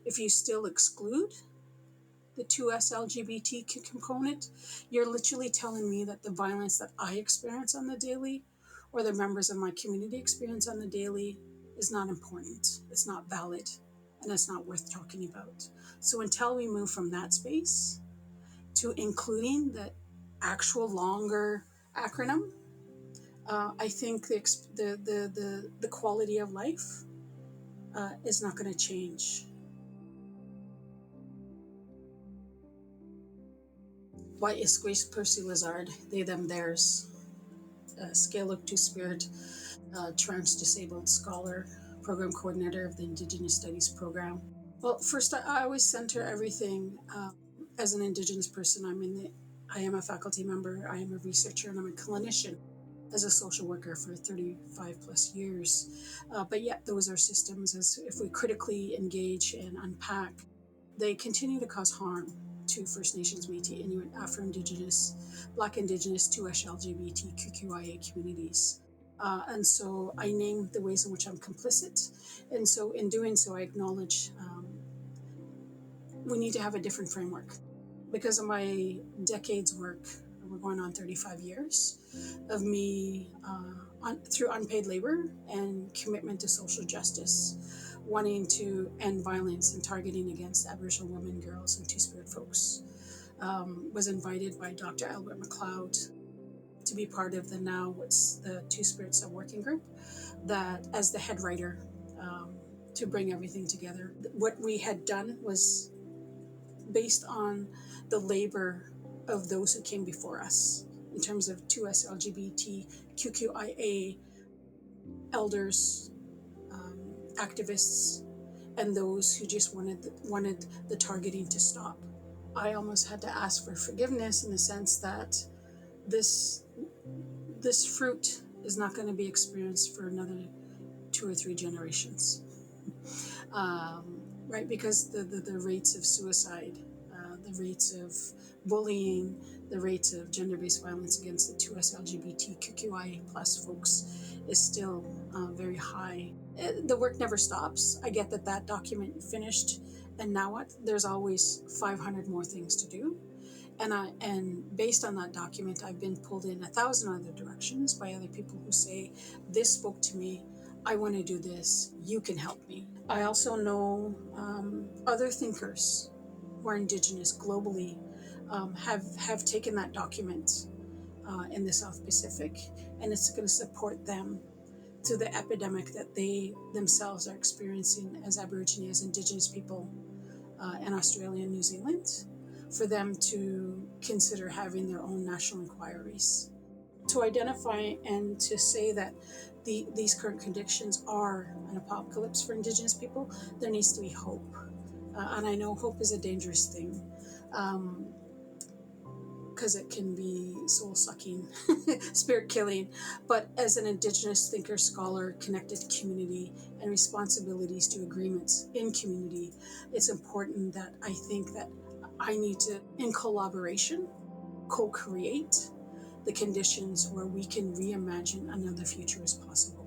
If you still exclude the 2SLGBTQ component, you're literally telling me that the violence that I experience on the daily, or the members of my community experience on the daily, is not important, it's not valid, and it's not worth talking about. So until we move from that space to including the actual longer acronym, I think the quality of life is not going to change. Why is Grace Percy Lezard, they, them, theirs, Scale of Two-Spirit, trans-disabled scholar, program coordinator of the Indigenous Studies program. Well, first, I always center everything as an Indigenous person. I am a faculty member, I am a researcher, and I'm a clinician as a social worker for 35 plus years. But yet those are systems, as if we critically engage and unpack, they continue to cause harm to First Nations, Métis, Inuit, Afro-Indigenous, Black Indigenous, 2SLGBTQQIA communities. And so I name the ways in which I'm complicit. And so in doing so, I acknowledge we need to have a different framework. Because of my decades work, we're going on 35 years of me through unpaid labor and commitment to social justice, wanting to end violence and targeting against Aboriginal women, girls, and Two-Spirit folks. Was invited by Dr. Albert McLeod to be part of the Two-Spirit Sub-Working Group, that as the head writer, to bring everything together. What we had done was based on the labor of those who came before us in terms of 2SLGBTQQIA elders, activists, and those who just wanted the targeting to stop. I almost had to ask for forgiveness in the sense that this fruit is not going to be experienced for another 2 or 3 generations. Right, because the rates of suicide, the rates of bullying, the rates of gender-based violence against the 2SLGBTQQIA plus folks is still very high. The work never stops. I get that document finished, and now what? There's always 500 more things to do. And based on that document, I've been pulled in 1,000 other directions by other people who say, this spoke to me, I want to do this, you can help me. I also know other thinkers who are Indigenous globally have taken that document in the South Pacific, and it's going to support them through the epidemic that they themselves are experiencing as Aborigine, as Indigenous people in Australia and New Zealand, for them to consider having their own national inquiries. To identify and to say that these current conditions are an apocalypse for Indigenous people, there needs to be hope. And I know hope is a dangerous thing because it can be soul-sucking, spirit-killing. But as an Indigenous thinker, scholar, connected to community, and responsibilities to agreements in community, it's important that I think that I need to, in collaboration, co-create the conditions where we can reimagine another future as possible.